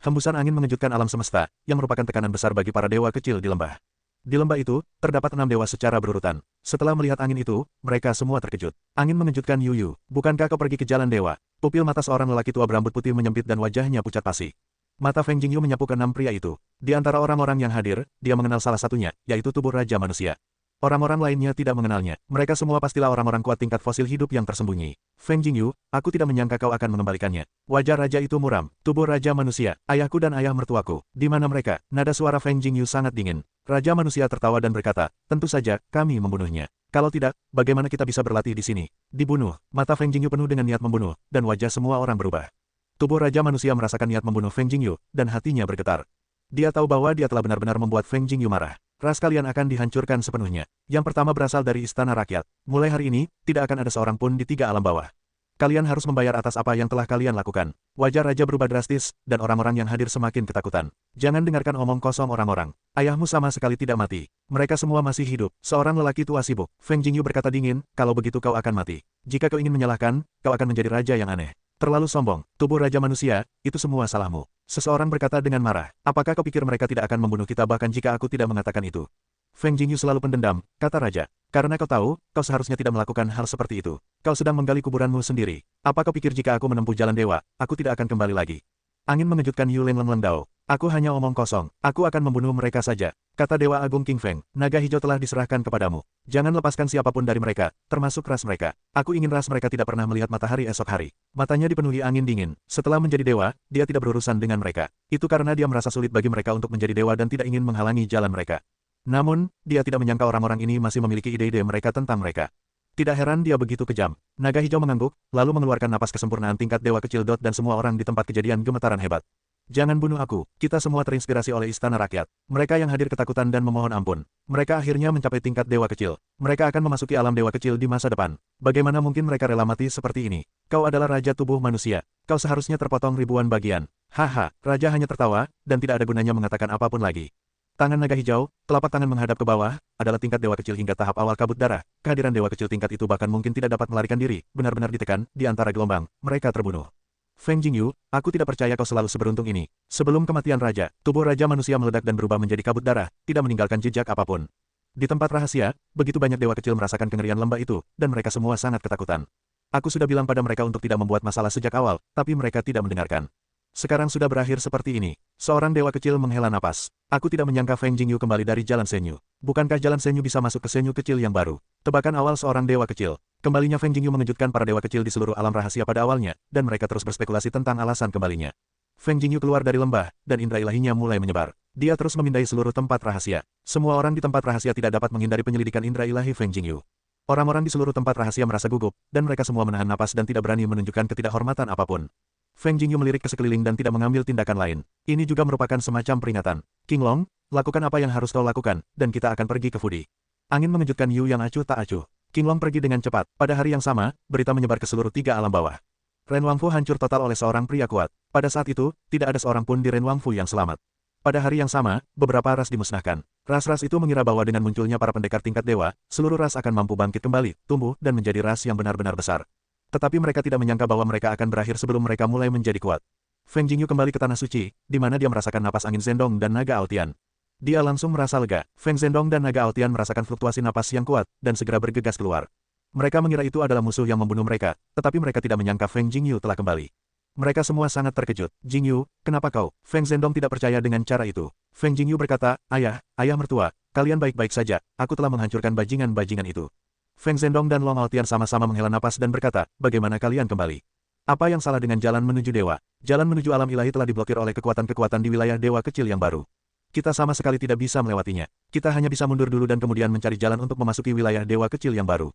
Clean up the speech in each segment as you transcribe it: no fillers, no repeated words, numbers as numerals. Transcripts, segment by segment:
Hembusan angin mengejutkan alam semesta, yang merupakan tekanan besar bagi para dewa kecil di lembah. Di lembah itu, terdapat 6 dewa secara berurutan. Setelah melihat angin itu, mereka semua terkejut. Angin mengejutkan Yuyu. Bukankah kau pergi ke jalan dewa? Pupil mata seorang lelaki tua berambut putih menyempit dan wajahnya pucat pasi. Mata Feng Jingyu menyapu ke 6 pria itu. Di antara orang-orang yang hadir, dia mengenal salah satunya, yaitu tubuh Raja Manusia. Orang-orang lainnya tidak mengenalnya. Mereka semua pastilah orang-orang kuat tingkat fosil hidup yang tersembunyi. Feng Jingyu, aku tidak menyangka kau akan mengembalikannya. Wajah raja itu muram. Tubuh Raja Manusia, ayahku dan ayah mertuaku. Di mana mereka? Nada suara Feng Jingyu sangat dingin. Raja Manusia tertawa dan berkata, tentu saja, kami membunuhnya. Kalau tidak, bagaimana kita bisa berlatih di sini? Dibunuh. Mata Feng Jingyu penuh dengan niat membunuh, dan wajah semua orang berubah. Tubuh Raja Manusia merasakan niat membunuh Feng Jingyu, dan hatinya bergetar. Dia tahu bahwa dia telah benar-benar membuat Feng Jingyu marah. Ras kalian akan dihancurkan sepenuhnya. Yang pertama berasal dari Istana Rakyat. Mulai hari ini, tidak akan ada seorang pun di 3 alam bawah. Kalian harus membayar atas apa yang telah kalian lakukan. Wajah raja berubah drastis, dan orang-orang yang hadir semakin ketakutan. Jangan dengarkan omong kosong orang-orang. Ayahmu sama sekali tidak mati. Mereka semua masih hidup. Seorang lelaki tua sibuk. Feng Jingyu berkata dingin, kalau begitu kau akan mati. Jika kau ingin menyalahkan, kau akan menjadi raja yang aneh. Terlalu sombong. Tubuh Raja Manusia, itu semua salahmu. Seseorang berkata dengan marah. Apakah kau pikir mereka tidak akan membunuh kita bahkan jika aku tidak mengatakan itu? Feng Jingyu selalu pendendam, kata raja. Karena kau tahu, kau seharusnya tidak melakukan hal seperti itu. Kau sedang menggali kuburanmu sendiri. Apa kau pikir jika aku menempuh jalan dewa, aku tidak akan kembali lagi? Angin mengejutkan Yu Leng Lendao. Aku hanya omong kosong. Aku akan membunuh mereka saja. Kata Dewa Agung King Feng. Naga hijau telah diserahkan kepadamu. Jangan lepaskan siapapun dari mereka, termasuk ras mereka. Aku ingin ras mereka tidak pernah melihat matahari esok hari. Matanya dipenuhi angin dingin. Setelah menjadi dewa, dia tidak berurusan dengan mereka. Itu karena dia merasa sulit bagi mereka untuk menjadi dewa dan tidak ingin menghalangi jalan mereka. Namun, dia tidak menyangka orang-orang ini masih memiliki ide-ide mereka tentang mereka. Tidak heran dia begitu kejam. Naga hijau mengangguk, lalu mengeluarkan napas kesempurnaan tingkat dewa kecil dan semua orang di tempat kejadian gemetaran hebat. Jangan bunuh aku. Kita semua terinspirasi oleh Istana Rakyat. Mereka yang hadir ketakutan dan memohon ampun. Mereka akhirnya mencapai tingkat dewa kecil. Mereka akan memasuki alam dewa kecil di masa depan. Bagaimana mungkin mereka rela mati seperti ini? Kau adalah raja tubuh manusia. Kau seharusnya terpotong ribuan bagian. Haha, raja hanya tertawa, dan tidak ada gunanya mengatakan apapun lagi. Tangan naga hijau, telapak tangan menghadap ke bawah, adalah tingkat dewa kecil hingga tahap awal kabut darah. Kehadiran dewa kecil tingkat itu bahkan mungkin tidak dapat melarikan diri, benar-benar ditekan, di antara gelombang, mereka terbunuh. Feng Jingyu, aku tidak percaya kau selalu seberuntung ini. Sebelum kematian raja, tubuh raja manusia meledak dan berubah menjadi kabut darah, tidak meninggalkan jejak apapun. Di tempat rahasia, begitu banyak dewa kecil merasakan kengerian lembah itu, dan mereka semua sangat ketakutan. Aku sudah bilang pada mereka untuk tidak membuat masalah sejak awal, tapi mereka tidak mendengarkan. Sekarang sudah berakhir seperti ini. Seorang dewa kecil menghela napas. Aku tidak menyangka Feng Jingyu kembali dari jalan Senyu. Bukankah jalan Senyu bisa masuk ke Senyu kecil yang baru? Tebakan awal seorang dewa kecil. Kembalinya Feng Jingyu mengejutkan para dewa kecil di seluruh alam rahasia pada awalnya, dan mereka terus berspekulasi tentang alasan kembalinya. Feng Jingyu keluar dari lembah, dan indera ilahinya mulai menyebar. Dia terus memindai seluruh tempat rahasia. Semua orang di tempat rahasia tidak dapat menghindari penyelidikan indera ilahi Feng Jingyu. Orang-orang di seluruh tempat rahasia merasa gugup, dan mereka semua menahan napas dan tidak berani menunjukkan ketidakhormatan apapun. Feng Jingyu melirik ke sekeliling dan tidak mengambil tindakan lain. Ini juga merupakan semacam peringatan. King Long, lakukan apa yang harus kau lakukan, dan kita akan pergi ke Fudi. Angin mengejutkan Yu yang acuh tak acuh. King Long pergi dengan cepat. Pada hari yang sama, berita menyebar ke seluruh 3 alam bawah. Ren Wangfu hancur total oleh seorang pria kuat. Pada saat itu, tidak ada seorang pun di Ren Wangfu yang selamat. Pada hari yang sama, beberapa ras dimusnahkan. Ras-ras itu mengira bahwa dengan munculnya para pendekar tingkat dewa, seluruh ras akan mampu bangkit kembali, tumbuh, dan menjadi ras yang benar-benar besar. Tetapi mereka tidak menyangka bahwa mereka akan berakhir sebelum mereka mulai menjadi kuat. Feng Jingyu kembali ke Tanah Suci, di mana dia merasakan napas angin Zendong dan naga Aotian. Dia langsung merasa lega. Feng Zendong dan naga Aotian merasakan fluktuasi napas yang kuat, dan segera bergegas keluar. Mereka mengira itu adalah musuh yang membunuh mereka, tetapi mereka tidak menyangka Feng Jingyu telah kembali. Mereka semua sangat terkejut. Jingyu, kenapa kau? Feng Zendong tidak percaya dengan cara itu. Feng Jingyu berkata, ayah mertua, kalian baik-baik saja, aku telah menghancurkan bajingan-bajingan itu. Feng Zendong dan Long Aotian sama-sama menghela napas dan berkata, bagaimana kalian kembali? Apa yang salah dengan jalan menuju dewa? Jalan menuju alam ilahi telah diblokir oleh kekuatan-kekuatan di wilayah dewa kecil yang baru. Kita sama sekali tidak bisa melewatinya. Kita hanya bisa mundur dulu dan kemudian mencari jalan untuk memasuki wilayah dewa kecil yang baru.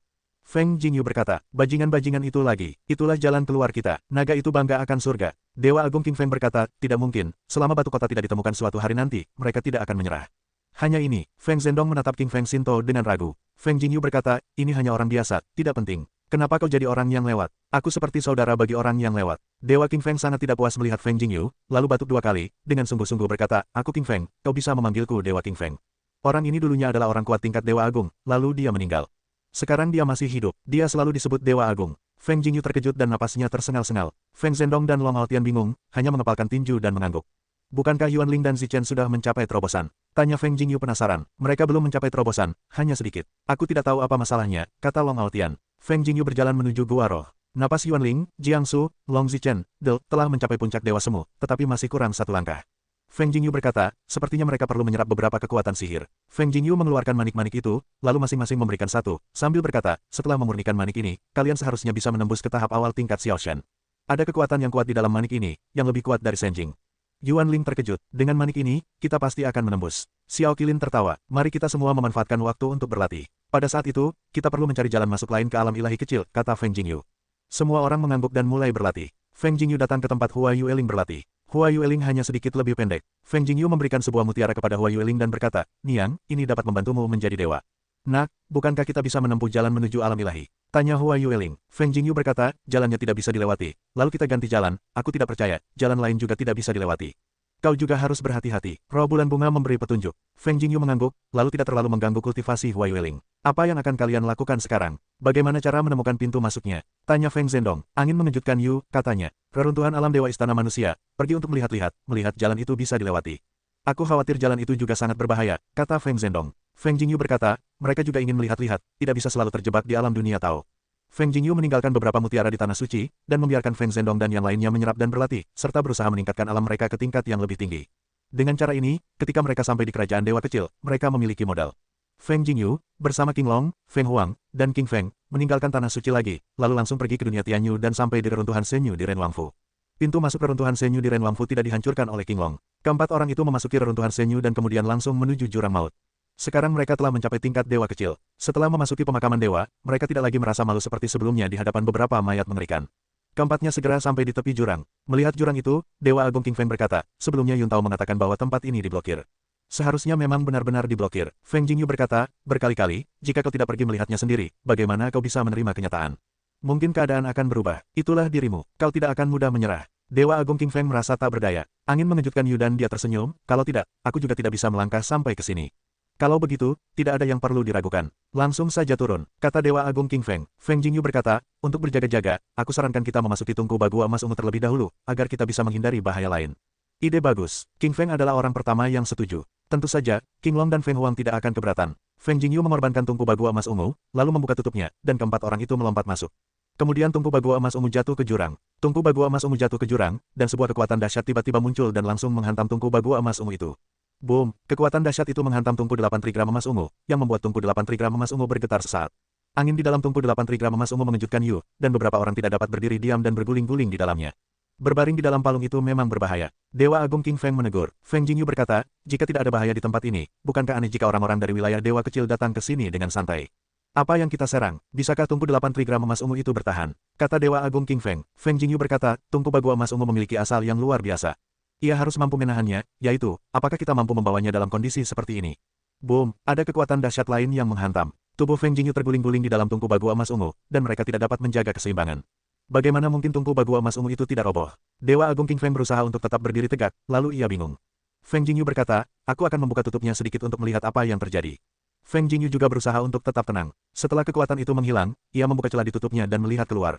Feng Jingyu berkata, bajingan-bajingan itu lagi. Itulah jalan keluar kita. Naga itu bangga akan surga. Dewa Agung King Feng berkata, tidak mungkin. Selama batu kota tidak ditemukan suatu hari nanti, mereka tidak akan menyerah. Hanya ini, Feng Zendong menatap King Feng Shinto dengan ragu. Feng Jingyu berkata, ini hanya orang biasa, tidak penting. Kenapa kau jadi orang yang lewat? Aku seperti saudara bagi orang yang lewat. Dewa King Feng sangat tidak puas melihat Feng Jingyu, lalu batuk 2 kali, dengan sungguh-sungguh berkata, aku King Feng, kau bisa memanggilku Dewa King Feng. Orang ini dulunya adalah orang kuat tingkat Dewa Agung, lalu dia meninggal. Sekarang dia masih hidup, dia selalu disebut Dewa Agung. Feng Jingyu terkejut dan napasnya tersengal-sengal. Feng Zendong dan Long Aotian bingung, hanya mengepalkan tinju dan mengangguk. Bukankah Yuanling dan Zichen sudah mencapai terobosan? Tanya Feng Jingyu penasaran. Mereka belum mencapai terobosan, hanya sedikit. Aku tidak tahu apa masalahnya, kata Long Aotian. Feng Jingyu berjalan menuju Gua Roh. Napas Yuanling, Jiangsu, Long Zichen, telah mencapai puncak Dewa Semu, tetapi masih kurang satu langkah. Feng Jingyu berkata, sepertinya mereka perlu menyerap beberapa kekuatan sihir. Feng Jingyu mengeluarkan manik-manik itu, lalu masing-masing memberikan satu, sambil berkata, setelah memurnikan manik ini, kalian seharusnya bisa menembus ke tahap awal tingkat Xiaoshen. Ada kekuatan yang kuat di dalam manik ini, yang lebih kuat dari Senjing. Yuanling terkejut, dengan manik ini, kita pasti akan menembus. Xiao Qilin tertawa, mari kita semua memanfaatkan waktu untuk berlatih. Pada saat itu, kita perlu mencari jalan masuk lain ke alam ilahi kecil, kata Feng Jingyu. Semua orang mengangguk dan mulai berlatih. Feng Jingyu datang ke tempat Hua Yueling berlatih. Hua Yueling hanya sedikit lebih pendek. Feng Jingyu memberikan sebuah mutiara kepada Hua Yueling dan berkata, Niang, ini dapat membantumu menjadi dewa. Nak, bukankah kita bisa menempuh jalan menuju alam ilahi? Tanya Hua Yueling. Feng Jingyu berkata, jalannya tidak bisa dilewati. Lalu kita ganti jalan, aku tidak percaya, jalan lain juga tidak bisa dilewati. Kau juga harus berhati-hati. Roh bulan bunga memberi petunjuk. Feng Jingyu mengangguk, lalu tidak terlalu mengganggu kultivasi Hua Yueling. Apa yang akan kalian lakukan sekarang? Bagaimana cara menemukan pintu masuknya? Tanya Feng Zhendong. Angin mengejutkan Yu, katanya. Reruntuhan alam dewa istana manusia. Pergi untuk melihat-lihat, melihat jalan itu bisa dilewati. Aku khawatir jalan itu juga sangat berbahaya, kata Feng Zhendong. Feng Jingyu berkata, mereka juga ingin melihat-lihat, tidak bisa selalu terjebak di alam dunia Tao. Feng Jingyu meninggalkan beberapa mutiara di tanah suci, dan membiarkan Feng Zhendong dan yang lainnya menyerap dan berlatih, serta berusaha meningkatkan alam mereka ke tingkat yang lebih tinggi. Dengan cara ini, ketika mereka sampai di kerajaan dewa kecil, mereka memiliki modal. Feng Jingyu, bersama King Long, Feng Huang, dan King Feng, meninggalkan tanah suci lagi, lalu langsung pergi ke dunia Tianyu dan sampai di reruntuhan Senyu di Renwangfu. Pintu masuk reruntuhan Senyu di Renwangfu tidak dihancurkan oleh King Long. Keempat orang itu memasuki reruntuhan Senyu dan kemudian langsung menuju jurang maut. Sekarang mereka telah mencapai tingkat dewa kecil. Setelah memasuki pemakaman dewa, mereka tidak lagi merasa malu seperti sebelumnya di hadapan beberapa mayat mengerikan. Keempatnya segera sampai di tepi jurang. Melihat jurang itu, Dewa Agung King Feng berkata, sebelumnya Yun Tao mengatakan bahwa tempat ini diblokir. Seharusnya memang benar-benar diblokir. Feng Jingyu berkata, berkali-kali, jika kau tidak pergi melihatnya sendiri, bagaimana kau bisa menerima kenyataan? Mungkin keadaan akan berubah. Itulah dirimu. Kau tidak akan mudah menyerah. Dewa Agung King Feng merasa tak berdaya. Angin mengejutkan Yu dan dia tersenyum, kalau tidak, aku juga tidak bisa melangkah sampai ke sini. Kalau begitu, tidak ada yang perlu diragukan. Langsung saja turun, kata Dewa Agung King Feng. Feng Jingyu berkata, untuk berjaga-jaga, aku sarankan kita memasuki tungku Bagua Emas Ungu terlebih dahulu, agar kita bisa menghindari bahaya lain. Ide bagus. King Feng adalah orang pertama yang setuju. Tentu saja, King Long dan Feng Huang tidak akan keberatan. Feng Jingyu mengorbankan tungku Bagua Emas Ungu, lalu membuka tutupnya, dan keempat orang itu melompat masuk. Kemudian tungku Bagua Emas Ungu jatuh ke jurang. Tungku Bagua Emas Ungu jatuh ke jurang, dan sebuah kekuatan dahsyat tiba-tiba muncul dan langsung menghantam tungku Bagua Emas Ungu itu. Boom! Kekuatan dahsyat itu menghantam tungku 8 trigram emas ungu, yang membuat tungku 8 trigram emas ungu bergetar sesaat. Angin di dalam tungku 8 trigram emas ungu mengejutkan Yu, dan beberapa orang tidak dapat berdiri diam dan berguling-guling di dalamnya. Berbaring di dalam palung itu memang berbahaya. Dewa Agung King Feng menegur. Feng Jingyu berkata, jika tidak ada bahaya di tempat ini, bukankah aneh jika orang-orang dari wilayah dewa kecil datang ke sini dengan santai? Apa yang kita serang? Bisakah tungku 8 trigram emas ungu itu bertahan? Kata Dewa Agung King Feng. Feng Jingyu berkata, tungku Bagua Emas Ungu memiliki asal yang luar biasa. Ia harus mampu menahannya, yaitu, apakah kita mampu membawanya dalam kondisi seperti ini? Boom, ada kekuatan dahsyat lain yang menghantam. Tubuh Feng Jingyu terguling-guling di dalam tungku Bagua Emas Ungu, dan mereka tidak dapat menjaga keseimbangan. Bagaimana mungkin tungku Bagua Emas Ungu itu tidak roboh? Dewa Agung King Feng berusaha untuk tetap berdiri tegak, lalu ia bingung. Feng Jingyu berkata, aku akan membuka tutupnya sedikit untuk melihat apa yang terjadi. Feng Jingyu juga berusaha untuk tetap tenang. Setelah kekuatan itu menghilang, ia membuka celah di tutupnya dan melihat keluar.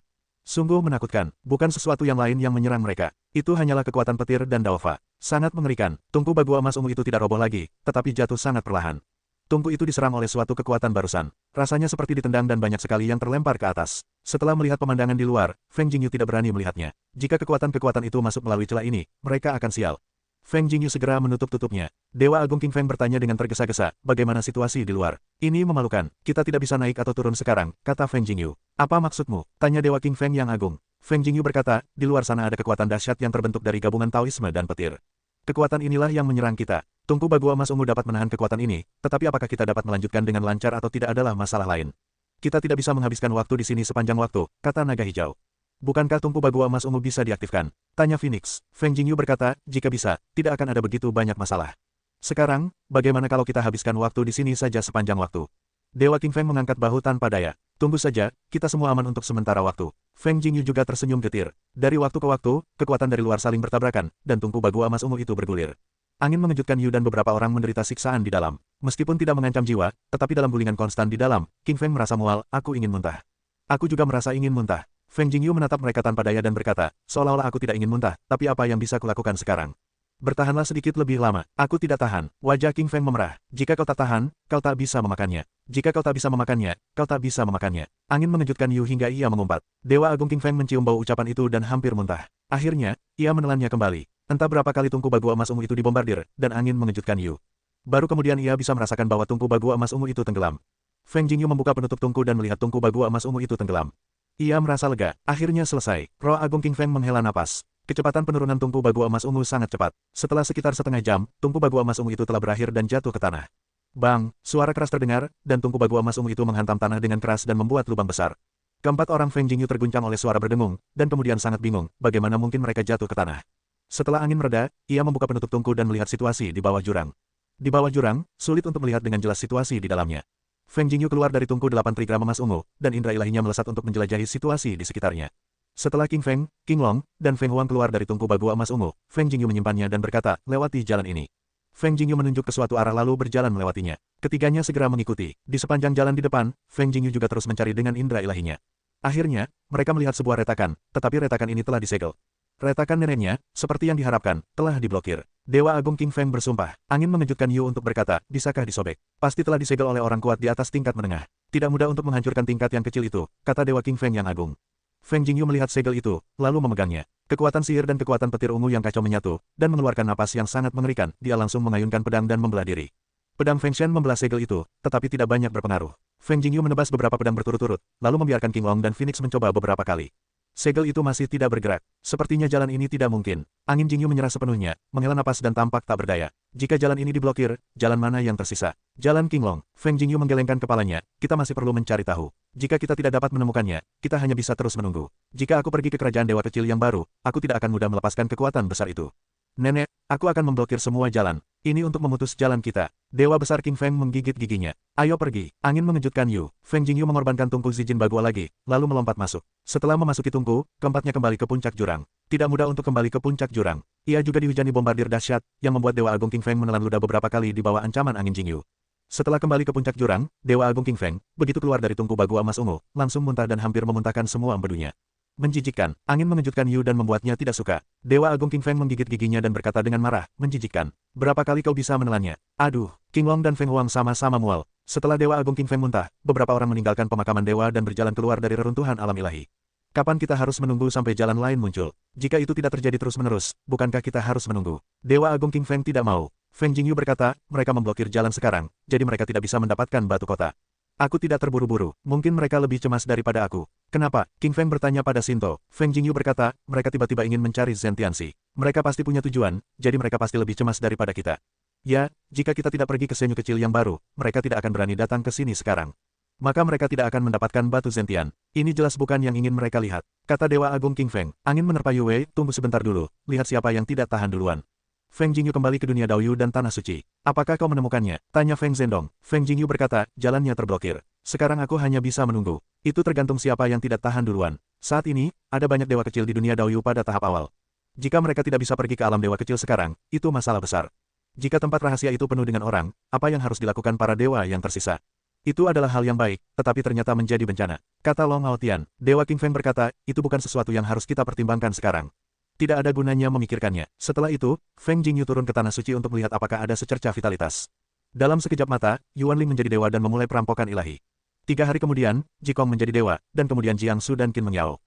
Sungguh menakutkan, bukan sesuatu yang lain yang menyerang mereka. Itu hanyalah kekuatan petir dan daofa. Sangat mengerikan, tungku Bagua Emas Ungu itu tidak roboh lagi, tetapi jatuh sangat perlahan. Tungku itu diserang oleh suatu kekuatan barusan. Rasanya seperti ditendang dan banyak sekali yang terlempar ke atas. Setelah melihat pemandangan di luar, Feng Jingyu tidak berani melihatnya. Jika kekuatan-kekuatan itu masuk melalui celah ini, mereka akan sial. Feng Jingyu segera menutup tutupnya. Dewa Agung King Feng bertanya dengan tergesa-gesa, bagaimana situasi di luar? Ini memalukan, kita tidak bisa naik atau turun sekarang, kata Feng Jingyu. Apa maksudmu? Tanya Dewa King Feng yang agung. Feng Jingyu berkata, di luar sana ada kekuatan dahsyat yang terbentuk dari gabungan Taoisme dan petir. Kekuatan inilah yang menyerang kita. Tungku Bagua Emas Ungu dapat menahan kekuatan ini, tetapi apakah kita dapat melanjutkan dengan lancar atau tidak adalah masalah lain. Kita tidak bisa menghabiskan waktu di sini sepanjang waktu, kata naga hijau. Bukankah tungku Bagua Emas Ungu bisa diaktifkan? Tanya Phoenix. Feng Jingyu berkata, jika bisa, tidak akan ada begitu banyak masalah. Sekarang, bagaimana kalau kita habiskan waktu di sini saja sepanjang waktu? Dewa King Feng mengangkat bahu tanpa daya. Tunggu saja, kita semua aman untuk sementara waktu. Feng Jingyu juga tersenyum getir. Dari waktu ke waktu, kekuatan dari luar saling bertabrakan, dan tungku Bagua Emas Ungu itu bergulir. Angin mengejutkan Yu dan beberapa orang menderita siksaan di dalam. Meskipun tidak mengancam jiwa, tetapi dalam gulingan konstan di dalam, King Feng merasa mual, aku ingin muntah. Aku juga merasa ingin muntah. Feng Jingyu menatap mereka tanpa daya dan berkata, seolah-olah aku tidak ingin muntah, tapi apa yang bisa kulakukan sekarang? Bertahanlah sedikit lebih lama. Aku tidak tahan. Wajah King Feng memerah. Jika kau tak tahan, kau tak bisa memakannya. Jika kau tak bisa memakannya, kau tak bisa memakannya. Angin mengejutkan Yu hingga ia mengumpat. Dewa Agung King Feng mencium bau ucapan itu dan hampir muntah. Akhirnya, ia menelannya kembali. Entah berapa kali tungku bagu emas ungu itu dibombardir, dan angin mengejutkan Yu. Baru kemudian ia bisa merasakan bahwa tungku bagu emas ungu itu tenggelam. Feng Jingyu membuka penutup tungku dan melihat tungku bagu emas ungu itu tenggelam. Ia merasa lega. Akhirnya selesai. Roh Agung King Feng menghela napas. Kecepatan penurunan tungku bagu emas ungu sangat cepat. Setelah sekitar setengah jam, tungku bagu emas ungu itu telah berakhir dan jatuh ke tanah. Bang, suara keras terdengar, dan tungku bagu emas ungu itu menghantam tanah dengan keras dan membuat lubang besar. Keempat orang Feng Jingyu terguncang oleh suara berdengung, dan kemudian sangat bingung, bagaimana mungkin mereka jatuh ke tanah. Setelah angin mereda, ia membuka penutup tungku dan melihat situasi di bawah jurang. Di bawah jurang, sulit untuk melihat dengan jelas situasi di dalamnya. Feng Jingyu keluar dari tungku 8 trigram emas ungu, dan indera ilahinya melesat untuk menjelajahi situasi di sekitarnya. Setelah King Feng, King Long, dan Feng Huang keluar dari tungku bagu emas ungu, Feng Jingyu menyimpannya dan berkata, lewati jalan ini. Feng Jingyu menunjuk ke suatu arah lalu berjalan melewatinya. Ketiganya segera mengikuti. Di sepanjang jalan di depan, Feng Jingyu juga terus mencari dengan indera ilahinya. Akhirnya, mereka melihat sebuah retakan, tetapi retakan ini telah disegel. Retakan neneknya, seperti yang diharapkan, telah diblokir. Dewa Agung King Feng bersumpah. Angin mengejutkan Yu untuk berkata, bisakah disobek? Pasti telah disegel oleh orang kuat di atas tingkat menengah. Tidak mudah untuk menghancurkan tingkat yang kecil itu, kata Dewa King Feng yang agung. Feng Jingyu melihat segel itu, lalu memegangnya. Kekuatan sihir dan kekuatan petir ungu yang kacau menyatu, dan mengeluarkan napas yang sangat mengerikan, dia langsung mengayunkan pedang dan membelah diri. Pedang Feng Shen membelah segel itu, tetapi tidak banyak berpengaruh. Feng Jingyu menebas beberapa pedang berturut-turut, lalu membiarkan King Long dan Phoenix mencoba beberapa kali. Segel itu masih tidak bergerak. Sepertinya jalan ini tidak mungkin. Angin Jingyu menyerah sepenuhnya, menghela napas dan tampak tak berdaya. Jika jalan ini diblokir, jalan mana yang tersisa? Jalan King Long. Feng Jingyu menggelengkan kepalanya, kita masih perlu mencari tahu. Jika kita tidak dapat menemukannya, kita hanya bisa terus menunggu. Jika aku pergi ke kerajaan dewa kecil yang baru, aku tidak akan mudah melepaskan kekuatan besar itu. Nenek, aku akan memblokir semua jalan. Ini untuk memutus jalan kita. Dewa besar King Feng menggigit giginya. Ayo pergi. Angin mengejutkan Yu. Feng Jingyu mengorbankan tungku Zijin Bagua lagi, lalu melompat masuk. Setelah memasuki tungku, keempatnya kembali ke puncak jurang. Tidak mudah untuk kembali ke puncak jurang. Ia juga dihujani bombardir dahsyat, yang membuat Dewa Agung King Feng menelan ludah beberapa kali di bawah ancaman angin Jingyu. Setelah kembali ke puncak jurang, Dewa Agung King Feng, begitu keluar dari tungku Bagua emas ungu, langsung muntah dan hampir memuntahkan semua empedunya. Menjijikkan. Angin mengejutkan Yu dan membuatnya tidak suka. Dewa Agung King Feng menggigit giginya dan berkata dengan marah, menjijikkan. Berapa kali kau bisa menelannya? Aduh, King Long dan Feng Huang sama-sama mual. Setelah Dewa Agung King Feng muntah, beberapa orang meninggalkan pemakaman dewa dan berjalan keluar dari reruntuhan alam ilahi. Kapan kita harus menunggu sampai jalan lain muncul? Jika itu tidak terjadi terus-menerus, bukankah kita harus menunggu? Dewa Agung King Feng tidak mau. Feng Jingyu berkata, mereka memblokir jalan sekarang, jadi mereka tidak bisa mendapatkan batu kota. Aku tidak terburu-buru, mungkin mereka lebih cemas daripada aku. Kenapa? King Feng bertanya pada Shinto. Feng Jingyu berkata, mereka tiba-tiba ingin mencari Zhen Tianxi. Mereka pasti punya tujuan, jadi mereka pasti lebih cemas daripada kita. Ya, jika kita tidak pergi ke Senyu kecil yang baru, mereka tidak akan berani datang ke sini sekarang. Maka mereka tidak akan mendapatkan batu Zentian. Ini jelas bukan yang ingin mereka lihat. Kata Dewa Agung King Feng. Angin menerpa Yue, tunggu sebentar dulu, lihat siapa yang tidak tahan duluan. Feng Jingyu kembali ke dunia Daoyu dan Tanah Suci. Apakah kau menemukannya? Tanya Feng Zhendong. Feng Jingyu berkata, jalannya terblokir. Sekarang aku hanya bisa menunggu. Itu tergantung siapa yang tidak tahan duluan. Saat ini, ada banyak dewa kecil di dunia Daoyu pada tahap awal. Jika mereka tidak bisa pergi ke alam dewa kecil sekarang, itu masalah besar. Jika tempat rahasia itu penuh dengan orang, apa yang harus dilakukan para dewa yang tersisa? Itu adalah hal yang baik, tetapi ternyata menjadi bencana. Kata Long Haotian. Dewa King Feng berkata, itu bukan sesuatu yang harus kita pertimbangkan sekarang. Tidak ada gunanya memikirkannya. Setelah itu, Feng Jingyu turun ke Tanah Suci untuk melihat apakah ada secercah vitalitas. Dalam sekejap mata, Yuan Ling menjadi dewa dan memulai perampokan ilahi. 3 hari kemudian, Jikong menjadi dewa, dan kemudian Jiang Su dan Qin Mengyao.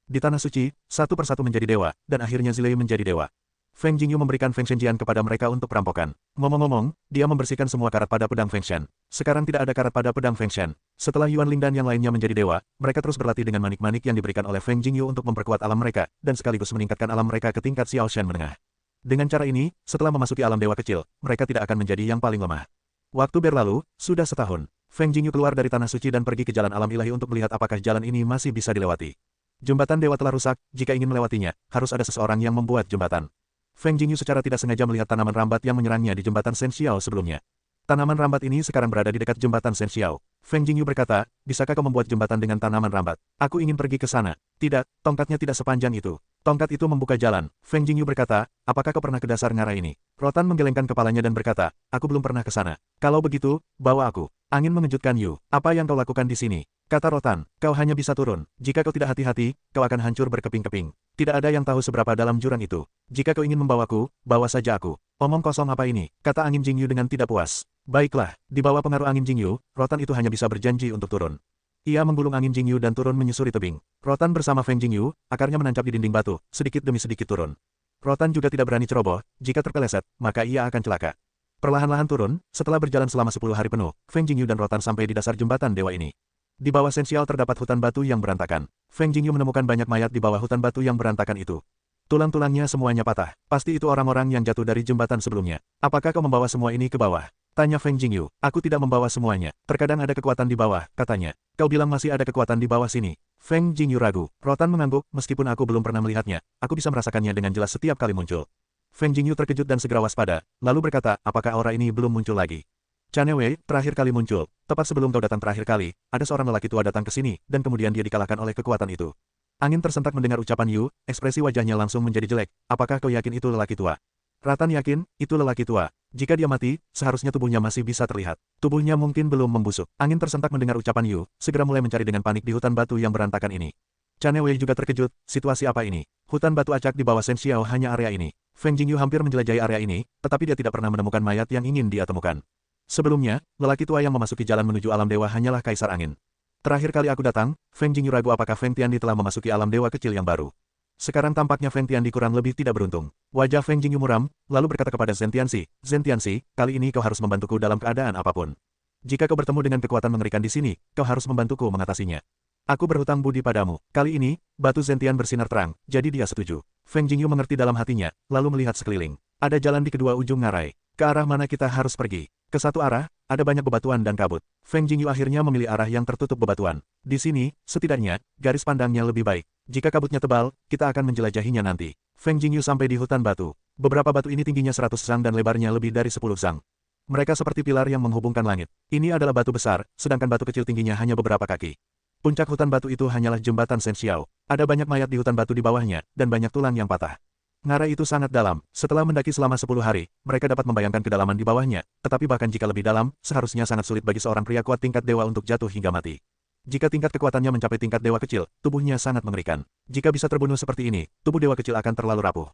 Di Tanah Suci, satu persatu menjadi dewa, dan akhirnya Zilei menjadi dewa. Feng Jingyu memberikan Feng Shenjian kepada mereka untuk perampokan. Ngomong-ngomong, dia membersihkan semua karat pada pedang Feng Shen. Sekarang tidak ada karat pada pedang Feng Shen. Setelah Yuan Ling dan yang lainnya menjadi dewa, mereka terus berlatih dengan manik-manik yang diberikan oleh Feng Jingyu untuk memperkuat alam mereka, dan sekaligus meningkatkan alam mereka ke tingkat Xiao Shen menengah. Dengan cara ini, setelah memasuki alam dewa kecil, mereka tidak akan menjadi yang paling lemah. Waktu berlalu, sudah setahun. Feng Jingyu keluar dari Tanah Suci dan pergi ke jalan alam ilahi untuk melihat apakah jalan ini masih bisa dilewati. Jembatan dewa telah rusak, jika ingin melewatinya, harus ada seseorang yang membuat jembatan. Feng Jingyu secara tidak sengaja melihat tanaman rambat yang menyerangnya di jembatan Shen Xiao sebelumnya. Tanaman rambat ini sekarang berada di dekat jembatan Shen Xiao. Feng Jingyu berkata, bisakah kau membuat jembatan dengan tanaman rambat? Aku ingin pergi ke sana. Tidak, tongkatnya tidak sepanjang itu. Tongkat itu membuka jalan. Feng Jingyu berkata, apakah kau pernah ke dasar ngarai ini? Rotan menggelengkan kepalanya dan berkata, aku belum pernah ke sana. Kalau begitu, bawa aku. Angin mengejutkan Yu. Apa yang kau lakukan di sini? Kata Rotan, kau hanya bisa turun. Jika kau tidak hati-hati, kau akan hancur berkeping-keping. Tidak ada yang tahu seberapa dalam jurang itu. Jika kau ingin membawaku, bawa saja aku. Omong kosong apa ini? Kata angin Jingyu dengan tidak puas. Baiklah, di bawah pengaruh angin Jingyu, Rotan itu hanya bisa berjanji untuk turun. Ia menggulung angin Jingyu dan turun menyusuri tebing. Rotan bersama Feng Jingyu, akarnya menancap di dinding batu, sedikit demi sedikit turun. Rotan juga tidak berani ceroboh, jika terpeleset, maka ia akan celaka. Perlahan-lahan turun, setelah berjalan selama 10 hari penuh, Feng Jingyu dan Rotan sampai di dasar jembatan dewa ini. Di bawah Sensial terdapat hutan batu yang berantakan. Feng Jingyu menemukan banyak mayat di bawah hutan batu yang berantakan itu. Tulang-tulangnya semuanya patah. Pasti itu orang-orang yang jatuh dari jembatan sebelumnya. Apakah kau membawa semua ini ke bawah? Tanya Feng Jingyu. Aku tidak membawa semuanya. Terkadang ada kekuatan di bawah, katanya. Kau bilang masih ada kekuatan di bawah sini. Feng Jingyu ragu. Rotan mengangguk, meskipun aku belum pernah melihatnya. Aku bisa merasakannya dengan jelas setiap kali muncul. Feng Jingyu terkejut dan segera waspada, lalu berkata, apakah aura ini belum muncul lagi? Chane Wei, terakhir kali muncul. Tepat sebelum kau datang terakhir kali, ada seorang lelaki tua datang ke sini, dan kemudian dia dikalahkan oleh kekuatan itu. Angin tersentak mendengar ucapan Yu, ekspresi wajahnya langsung menjadi jelek. Apakah kau yakin itu lelaki tua? Ratan yakin, itu lelaki tua. Jika dia mati, seharusnya tubuhnya masih bisa terlihat. Tubuhnya mungkin belum membusuk. Angin tersentak mendengar ucapan Yu, segera mulai mencari dengan panik di hutan batu yang berantakan ini. Chane Wei juga terkejut, situasi apa ini? Hutan batu acak di bawah Shen Xiao hanya area ini. Feng Jingyu hampir menjelajahi area ini, tetapi dia tidak pernah menemukan mayat yang ingin dia temukan. Sebelumnya, lelaki tua yang memasuki jalan menuju alam dewa hanyalah Kaisar Angin. Terakhir kali aku datang, Feng Jingyu ragu apakah Feng Tiandi telah memasuki alam dewa kecil yang baru. Sekarang tampaknya Feng Tiandi kurang lebih tidak beruntung. Wajah Feng Jingyu muram, lalu berkata kepada Zhen Tianxi, Zhen Tianxi, kali ini kau harus membantuku dalam keadaan apapun. Jika kau bertemu dengan kekuatan mengerikan di sini, kau harus membantuku mengatasinya. Aku berhutang budi padamu. Kali ini, batu Zentian bersinar terang, jadi dia setuju. Feng Jingyu mengerti dalam hatinya, lalu melihat sekeliling. Ada jalan di kedua ujung ngarai. Ke arah mana kita harus pergi? Ke satu arah, ada banyak bebatuan dan kabut. Feng Jingyu akhirnya memilih arah yang tertutup bebatuan. Di sini, setidaknya, garis pandangnya lebih baik. Jika kabutnya tebal, kita akan menjelajahinya nanti. Feng Jingyu sampai di hutan batu. Beberapa batu ini tingginya 100 zang dan lebarnya lebih dari 10 zang. Mereka seperti pilar yang menghubungkan langit. Ini adalah batu besar, sedangkan batu kecil tingginya hanya beberapa kaki. Puncak hutan batu itu hanyalah jembatan Shen Xiao. Ada banyak mayat di hutan batu di bawahnya, dan banyak tulang yang patah. Ngarai itu sangat dalam. Setelah mendaki selama 10 hari, mereka dapat membayangkan kedalaman di bawahnya, tetapi bahkan jika lebih dalam, seharusnya sangat sulit bagi seorang pria kuat tingkat dewa untuk jatuh hingga mati. Jika tingkat kekuatannya mencapai tingkat dewa kecil, tubuhnya sangat mengerikan. Jika bisa terbunuh seperti ini, tubuh dewa kecil akan terlalu rapuh.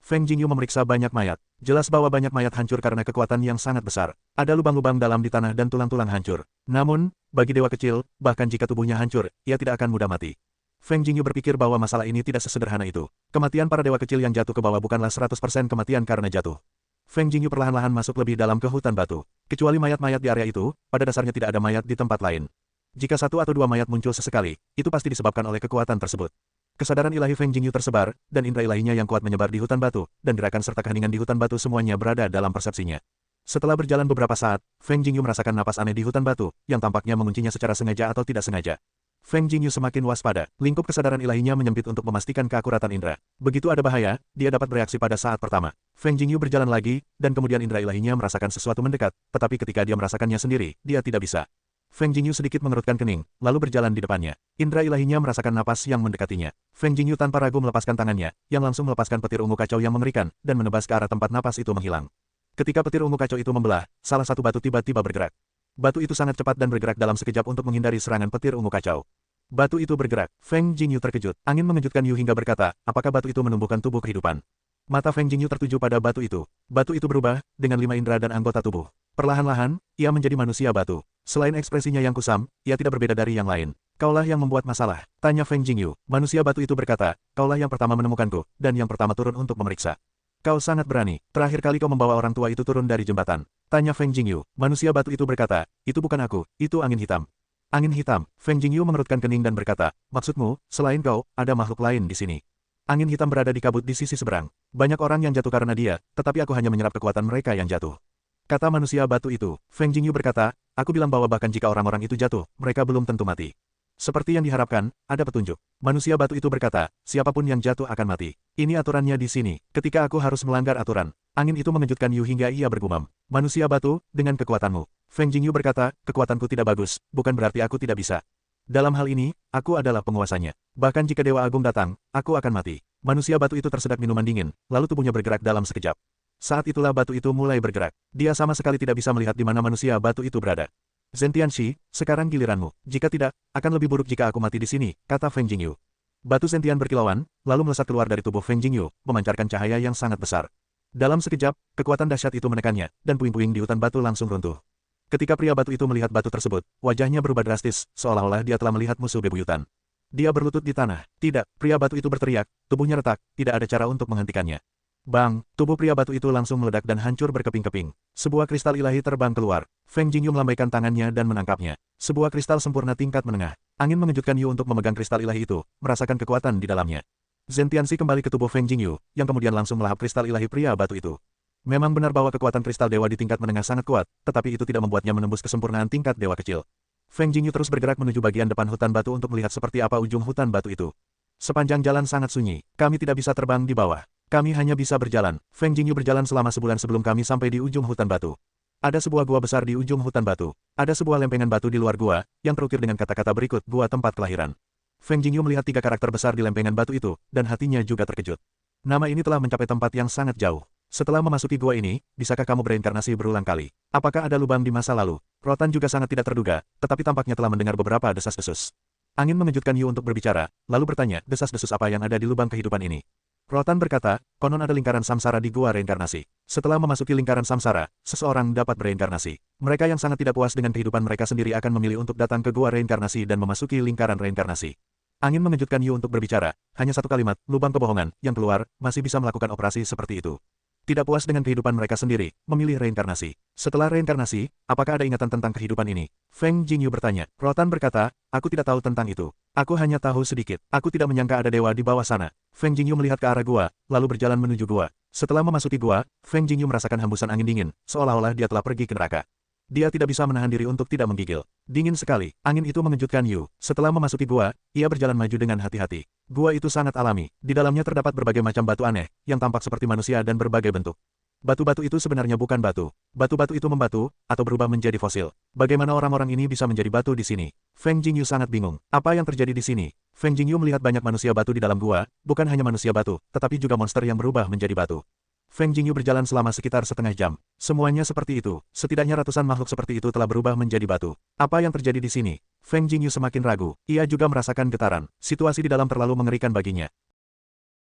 Feng Jingyu memeriksa banyak mayat. Jelas bahwa banyak mayat hancur karena kekuatan yang sangat besar. Ada lubang-lubang dalam di tanah dan tulang-tulang hancur. Namun, bagi dewa kecil, bahkan jika tubuhnya hancur, ia tidak akan mudah mati. Feng Jingyu berpikir bahwa masalah ini tidak sesederhana itu. Kematian para dewa kecil yang jatuh ke bawah bukanlah 100% kematian karena jatuh. Feng Jingyu perlahan-lahan masuk lebih dalam ke hutan batu. Kecuali mayat-mayat di area itu, pada dasarnya tidak ada mayat di tempat lain. Jika satu atau dua mayat muncul sesekali, itu pasti disebabkan oleh kekuatan tersebut. Kesadaran ilahi Feng Jingyu tersebar, dan indera ilahinya yang kuat menyebar di hutan batu, dan gerakan serta keheningan di hutan batu semuanya berada dalam persepsinya. Setelah berjalan beberapa saat, Feng Jingyu merasakan napas aneh di hutan batu, yang tampaknya menguncinya secara sengaja atau tidak sengaja. Feng Jingyu semakin waspada, lingkup kesadaran ilahinya menyempit untuk memastikan keakuratan indera. Begitu ada bahaya, dia dapat bereaksi pada saat pertama. Feng Jingyu berjalan lagi, dan kemudian indera ilahinya merasakan sesuatu mendekat, tetapi ketika dia merasakannya sendiri, dia tidak bisa. Feng Jingyu sedikit mengerutkan kening, lalu berjalan di depannya. Indera ilahinya merasakan napas yang mendekatinya. Feng Jingyu tanpa ragu melepaskan tangannya, yang langsung melepaskan petir ungu kacau yang mengerikan, dan menebas ke arah tempat napas itu menghilang. Ketika petir ungu kacau itu membelah, salah satu batu tiba-tiba bergerak. Batu itu sangat cepat dan bergerak dalam sekejap untuk menghindari serangan petir ungu kacau. Batu itu bergerak. Feng Jingyu terkejut. Angin mengejutkan Yu hingga berkata, apakah batu itu menumbuhkan tubuh kehidupan? Mata Feng Jingyu tertuju pada batu itu. Batu itu berubah, dengan 5 indera dan anggota tubuh. Perlahan-lahan, ia menjadi manusia batu. Selain ekspresinya yang kusam, ia tidak berbeda dari yang lain. Kaulah yang membuat masalah, tanya Feng Jingyu. Manusia batu itu berkata, kaulah yang pertama menemukanku, dan yang pertama turun untuk memeriksa. Kau sangat berani. Terakhir kali kau membawa orang tua itu turun dari jembatan. Tanya Feng Jingyu. Manusia batu itu berkata, itu bukan aku, itu angin hitam. Angin hitam. Feng Jingyu mengerutkan kening dan berkata, maksudmu, selain kau, ada makhluk lain di sini. Angin hitam berada di kabut di sisi seberang. Banyak orang yang jatuh karena dia, tetapi aku hanya menyerap kekuatan mereka yang jatuh. Kata manusia batu itu. Feng Jingyu berkata, aku bilang bahwa bahkan jika orang-orang itu jatuh, mereka belum tentu mati. Seperti yang diharapkan, ada petunjuk. Manusia batu itu berkata, siapapun yang jatuh akan mati. Ini aturannya di sini. Ketika aku harus melanggar aturan, angin itu mengejutkan Yu hingga ia bergumam. Manusia batu, dengan kekuatanmu. Feng Jingyu berkata, kekuatanku tidak bagus, bukan berarti aku tidak bisa. Dalam hal ini, aku adalah penguasanya. Bahkan jika Dewa Agung datang, aku akan mati. Manusia batu itu tersedak minuman dingin, lalu tubuhnya bergerak dalam sekejap. Saat itulah batu itu mulai bergerak. Dia sama sekali tidak bisa melihat di mana manusia batu itu berada. Zhen Tianxi, sekarang giliranmu. Jika tidak, akan lebih buruk jika aku mati di sini, kata Feng Jingyu. Batu sentian berkilauan, lalu melesat keluar dari tubuh Feng Jingyu, memancarkan cahaya yang sangat besar. Dalam sekejap, kekuatan dahsyat itu menekannya, dan puing-puing di hutan batu langsung runtuh. Ketika pria batu itu melihat batu tersebut, wajahnya berubah drastis, seolah-olah dia telah melihat musuh bebuyutan. Dia berlutut di tanah. Tidak, pria batu itu berteriak, tubuhnya retak, tidak ada cara untuk menghentikannya. Bang, tubuh pria batu itu langsung meledak dan hancur berkeping-keping. Sebuah kristal ilahi terbang keluar. Feng Jingyu melambaikan tangannya dan menangkapnya. Sebuah kristal sempurna tingkat menengah. Angin mengejutkan Yu untuk memegang kristal ilahi itu, merasakan kekuatan di dalamnya. Zhen Tianxi kembali ke tubuh Feng Jingyu, yang kemudian langsung melahap kristal ilahi pria batu itu. Memang benar bahwa kekuatan kristal dewa di tingkat menengah sangat kuat, tetapi itu tidak membuatnya menembus kesempurnaan tingkat dewa kecil. Feng Jingyu terus bergerak menuju bagian depan hutan batu untuk melihat seperti apa ujung hutan batu itu. Sepanjang jalan sangat sunyi, kami tidak bisa terbang di bawah. Kami hanya bisa berjalan. Feng Jingyu berjalan selama sebulan sebelum kami sampai di ujung hutan batu. Ada sebuah gua besar di ujung hutan batu. Ada sebuah lempengan batu di luar gua, yang terukir dengan kata-kata berikut, gua tempat kelahiran. Feng Jingyu melihat 3 karakter besar di lempengan batu itu, dan hatinya juga terkejut. Nama ini telah mencapai tempat yang sangat jauh. Setelah memasuki gua ini, bisakah kamu bereinkarnasi berulang kali? Apakah ada lubang di masa lalu? Rotan juga sangat tidak terduga, tetapi tampaknya telah mendengar beberapa desas-desus. Angin mengejutkan Yu untuk berbicara, lalu bertanya, desas-desus apa yang ada di lubang kehidupan ini? Rotan berkata, konon ada lingkaran samsara di gua reinkarnasi. Setelah memasuki lingkaran samsara, seseorang dapat bereinkarnasi. Mereka yang sangat tidak puas dengan kehidupan mereka sendiri akan memilih untuk datang ke gua reinkarnasi dan memasuki lingkaran reinkarnasi. Angin mengejutkan Yu untuk berbicara, hanya satu kalimat, lubang kebohongan, yang keluar, masih bisa melakukan operasi seperti itu. Tidak puas dengan kehidupan mereka sendiri, memilih reinkarnasi. Setelah reinkarnasi, apakah ada ingatan tentang kehidupan ini? Feng Jingyu bertanya. Rotan berkata, aku tidak tahu tentang itu. Aku hanya tahu sedikit. Aku tidak menyangka ada dewa di bawah sana. Feng Jingyu melihat ke arah gua, lalu berjalan menuju gua. Setelah memasuki gua, Feng Jingyu merasakan hembusan angin dingin, seolah-olah dia telah pergi ke neraka. Dia tidak bisa menahan diri untuk tidak menggigil. Dingin sekali, angin itu mengejutkan Yu. Setelah memasuki gua, ia berjalan maju dengan hati-hati. Gua itu sangat alami. Di dalamnya terdapat berbagai macam batu aneh, yang tampak seperti manusia dan berbagai bentuk. Batu-batu itu sebenarnya bukan batu. Batu-batu itu membatu, atau berubah menjadi fosil. Bagaimana orang-orang ini bisa menjadi batu di sini? Feng Jingyu sangat bingung. Apa yang terjadi di sini? Feng Jingyu melihat banyak manusia batu di dalam gua, bukan hanya manusia batu, tetapi juga monster yang berubah menjadi batu. Feng Jingyu berjalan selama sekitar setengah jam. Semuanya seperti itu. Setidaknya ratusan makhluk seperti itu telah berubah menjadi batu. Apa yang terjadi di sini? Feng Jingyu semakin ragu. Ia juga merasakan getaran. Situasi di dalam terlalu mengerikan baginya.